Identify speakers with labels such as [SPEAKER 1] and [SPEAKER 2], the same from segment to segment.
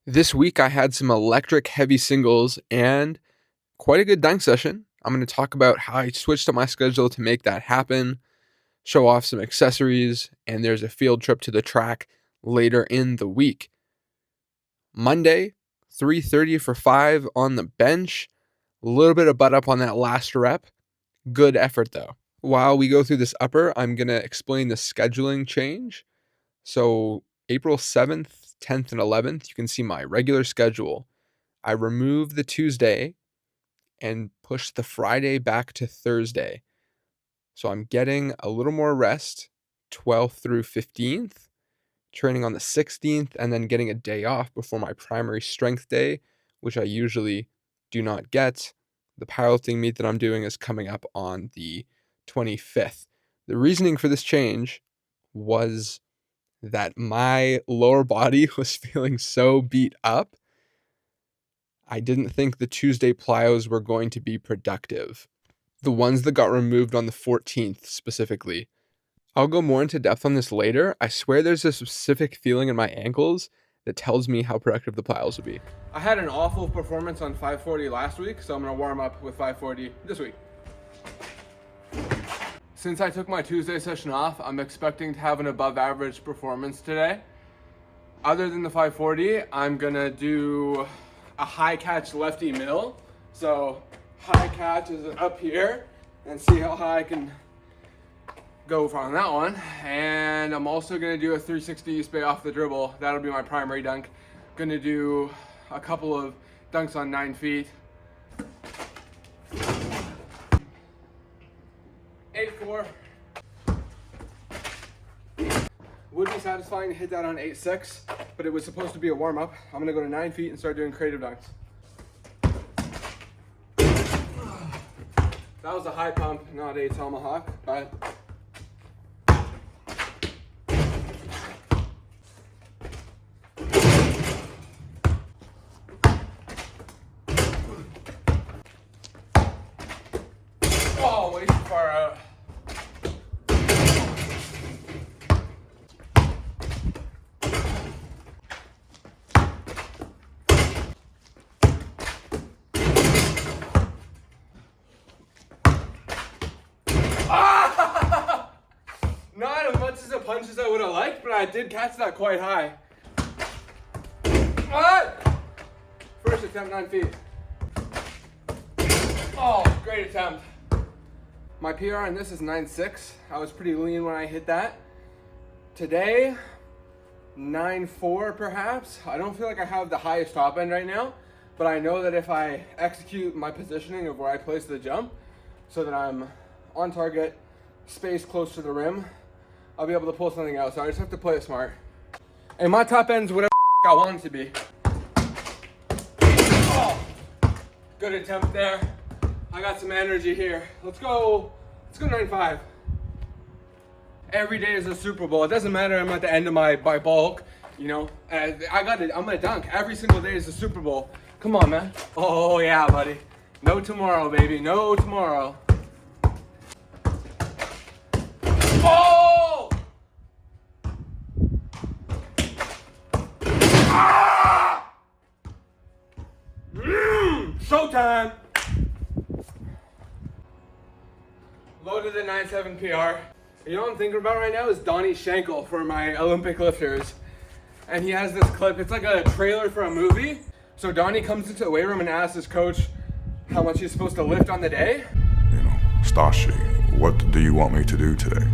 [SPEAKER 1] This week I had some electric heavy singles and quite a good dunk session. I'm going to talk about how I switched up my schedule to make that happen, show off some accessories, and there's a field trip to the track later in the week. Monday, 3:30 for 5 on the bench. A little bit of butt up on that last rep. Good effort though. While we go through this upper, I'm going to explain the scheduling change. So April 7th, 10th, and 11th, you can see my regular schedule. I removed the Tuesday and pushed the Friday back to Thursday. So I'm getting a little more rest 12th through 15th, training on the 16th, and then getting a day off before my primary strength day, which I usually do not get. The powerlifting meet that I'm doing is coming up on the 25th. The reasoning for this change was that my lower body was feeling so beat up. I didn't think the Tuesday plyos were going to be productive. The ones that got removed on the 14th specifically. I'll go more into depth on this later. I swear there's a specific feeling in my ankles that tells me how productive the plyos will be. I had an awful performance on 540 last week, so I'm gonna warm up with 540 this week. Since I took my Tuesday session off, I'm expecting to have an above average performance today. Other than the 540, I'm gonna do a high catch lefty mill. So high catch is up here and see how high I can go on that one. And I'm also gonna do a 360 East Bay off the dribble. That'll be my primary dunk. Gonna do a couple of dunks on 9 feet. 8-4. Would be satisfying to hit that on 8-6, but it was supposed to be a warm up. I'm gonna go to 9 feet and start doing creative dunks. That was a high pump, not a tomahawk, but oh, way too far out. Not as much as a punch as I would have liked, but I did catch that quite high. What? First attempt, 9 feet. Oh, great attempt. My PR on this is 9.6. I was pretty lean when I hit that. Today, 9.4 perhaps. I don't feel like I have the highest top end right now, but I know that if I execute my positioning of where I place the jump so that I'm on target, space close to the rim, I'll be able to pull something out. So I just have to play it smart. And my top end's whatever I want it to be. Oh, good attempt there. I got some energy here. Let's go 9.5. Every day is a Super Bowl. It doesn't matter I'm at the end of my bulk, you know. I'm gonna dunk. Every single day is a Super Bowl. Come on, man. Oh yeah, buddy. No tomorrow, baby. No tomorrow. Oh! Ah! Showtime! Loaded the 9.7 PR. You know what I'm thinking about right now is Donnie Schenkel for my Olympic lifters. And he has this clip, it's like a trailer for a movie. So Donnie comes into the weight room and asks his coach how much he's supposed to lift on the day.
[SPEAKER 2] You know, Stashi, what do you want me to do today?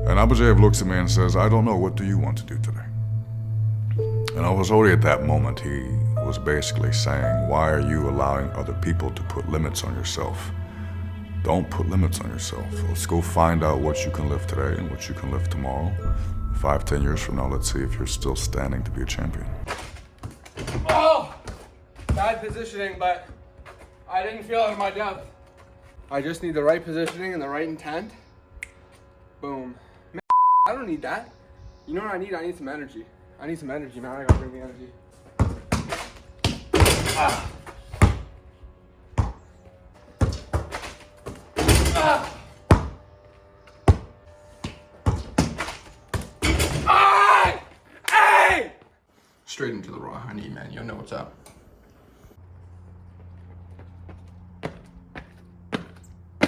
[SPEAKER 2] And Abujayev looks at me and says, I don't know, what do you want to do today? And I was already at that moment, he was basically saying, why are you allowing other people to put limits on yourself? Don't put limits on yourself. Let's go find out what you can lift today and what you can lift tomorrow. 5-10 years from now, let's see if you're still standing to be a champion.
[SPEAKER 1] Oh! Bad positioning, but I didn't feel it in my depth. I just need the right positioning and the right intent. Boom. Man, I don't need that. You know what I need? I need some energy. I need some energy, man. I gotta bring the energy. Ah. Ah. straight into the raw honey, man. You know what's up.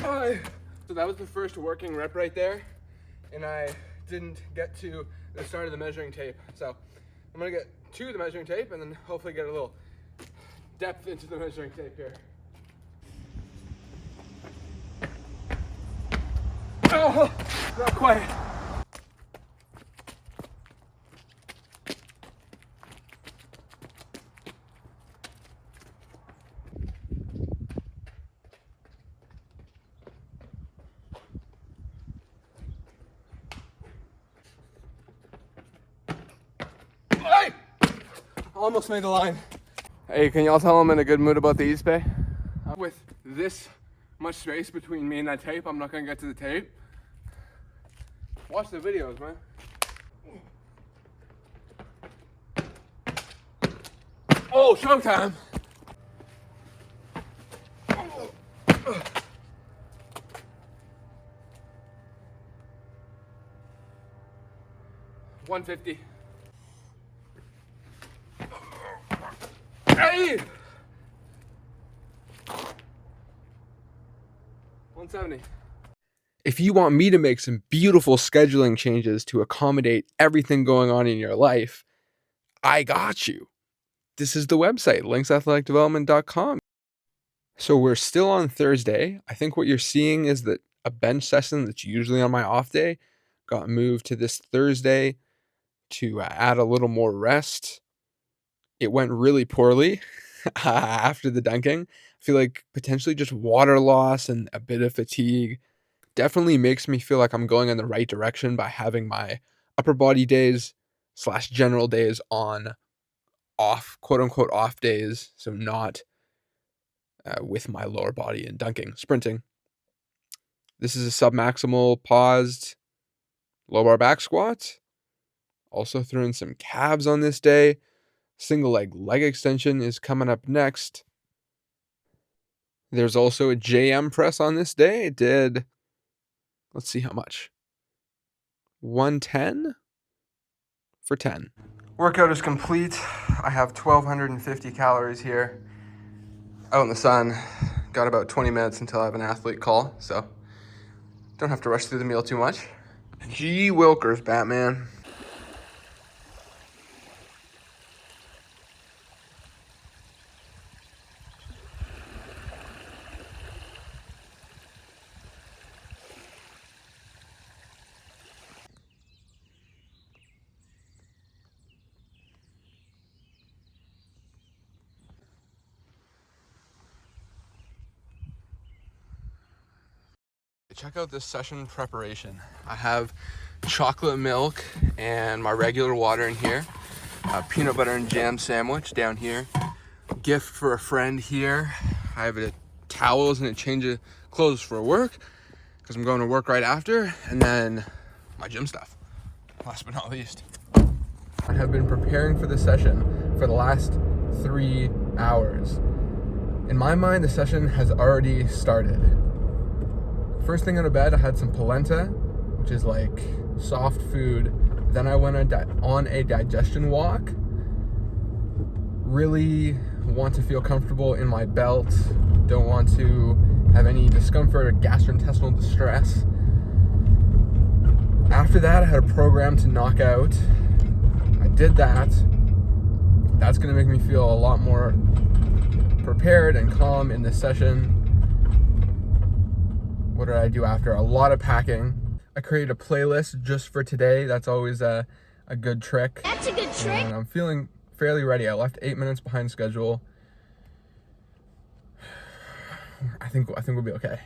[SPEAKER 1] So that was the first working rep right there, and I didn't get to the start of the measuring tape. So I'm gonna get to the measuring tape and then hopefully get a little depth into the measuring tape here. Oh, not quite. Almost made the line. Hey, can y'all tell I'm in a good mood about the East Bay? With this much space between me and that tape, I'm not gonna get to the tape. Watch the videos, man. Oh, showtime. $150. Hey! 170. If you want me to make some beautiful scheduling changes to accommodate everything going on in your life, I got you. This is the website, linksathleticdevelopment.com. So we're still on Thursday. I think what you're seeing is that a bench session that's usually on my off day got moved to this Thursday to add a little more rest. It went really poorly after the dunking. I feel like potentially just water loss and a bit of fatigue definitely makes me feel like I'm going in the right direction by having my upper body days / general days on off, quote unquote, off days. So not with my lower body and dunking, sprinting. This is a submaximal paused low bar back squat. Also threw in some calves on this day. Single leg extension is coming up next. There's also a JM press on this day. It did, let's see how much. 110 for 10. Workout is complete. I have 1,250 calories here out in the sun. Got about 20 minutes until I have an athlete call, so don't have to rush through the meal too much. Gee Wilkers, Batman. Check out this session preparation. I have chocolate milk and my regular water in here. Peanut butter and jam sandwich down here. Gift for a friend here. I have towels and a change of clothes for work because I'm going to work right after. And then my gym stuff, last but not least. I have been preparing for the session for the last 3 hours. In my mind, the session has already started. First thing out of bed, I had some polenta, which is like soft food. Then I went on a digestion walk. Really want to feel comfortable in my belt. Don't want to have any discomfort or gastrointestinal distress. After that, I had a program to knock out. I did that. That's gonna make me feel a lot more prepared and calm in this session. What did I do after? A lot of packing. I created a playlist just for today. That's always a good trick.
[SPEAKER 3] That's a good trick.
[SPEAKER 1] And I'm feeling fairly ready. I left 8 minutes behind schedule. I think we'll be okay.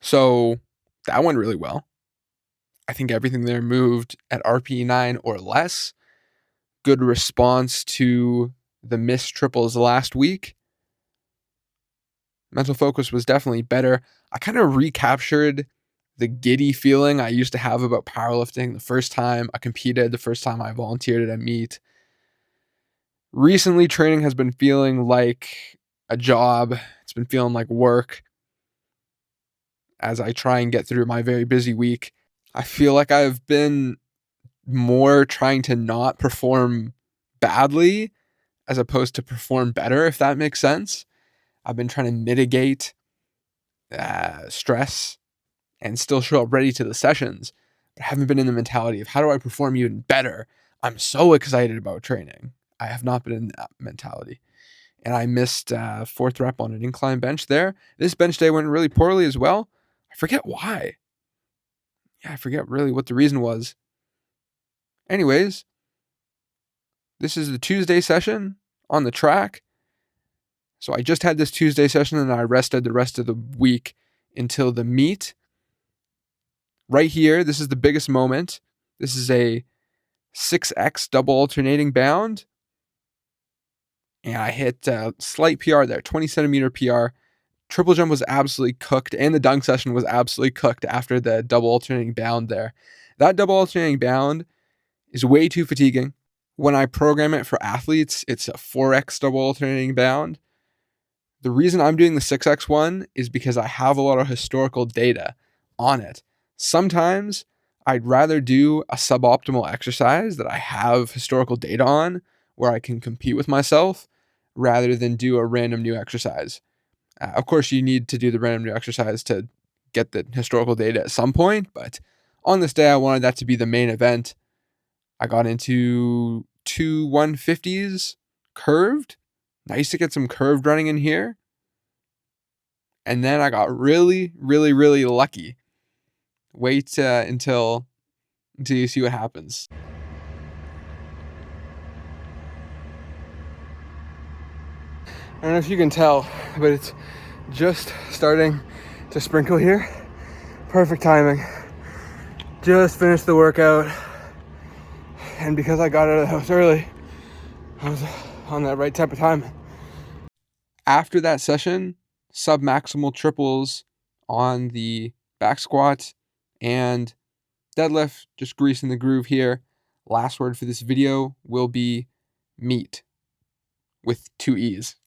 [SPEAKER 1] So that went really well. I think everything there moved at RPE 9 or less. good response to the missed triples last week. Mental focus was definitely better. I kind of recaptured the giddy feeling I used to have about powerlifting the first time I competed, the first time I volunteered at a meet. Recently, training has been feeling like a job. It's been feeling like work as I try and get through my very busy week. I feel like I've been more trying to not perform badly as opposed to perform better, if that makes sense. I've been trying to mitigate stress and still show up ready to the sessions, but I haven't been in the mentality of how do I perform even better? I'm so excited about training. I have not been in that mentality. And I missed fourth rep on an incline bench there. This bench day went really poorly as well. I forget why. Yeah, I forget really what the reason was. Anyways, this is the Tuesday session on the track. So I just had this Tuesday session and I rested the rest of the week until the meet. Right here, this is the biggest moment. This is a 6X double alternating bound. And I hit a slight PR there, 20 centimeter PR. Triple jump was absolutely cooked, and the dunk session was absolutely cooked after the double alternating bound there. That double alternating bound is way too fatiguing. When I program it for athletes, it's a 4X double alternating bound. The reason I'm doing the 6X one is because I have a lot of historical data on it. Sometimes I'd rather do a suboptimal exercise that I have historical data on where I can compete with myself rather than do a random new exercise. Of course, you need to do the random new exercise to get the historical data at some point, but on this day, I wanted that to be the main event. I got into two 150s curved. Nice to get some curved running in here. And then I got really, really, really lucky. Wait until you see what happens. I don't know if you can tell, but it's just starting to sprinkle here. Perfect timing. Just finished the workout. And because I got out of the house early, I was on that right type of time. After that session, sub-maximal triples on the back squat and deadlift, just greasing the groove here. Last word for this video will be meet with 2 E's.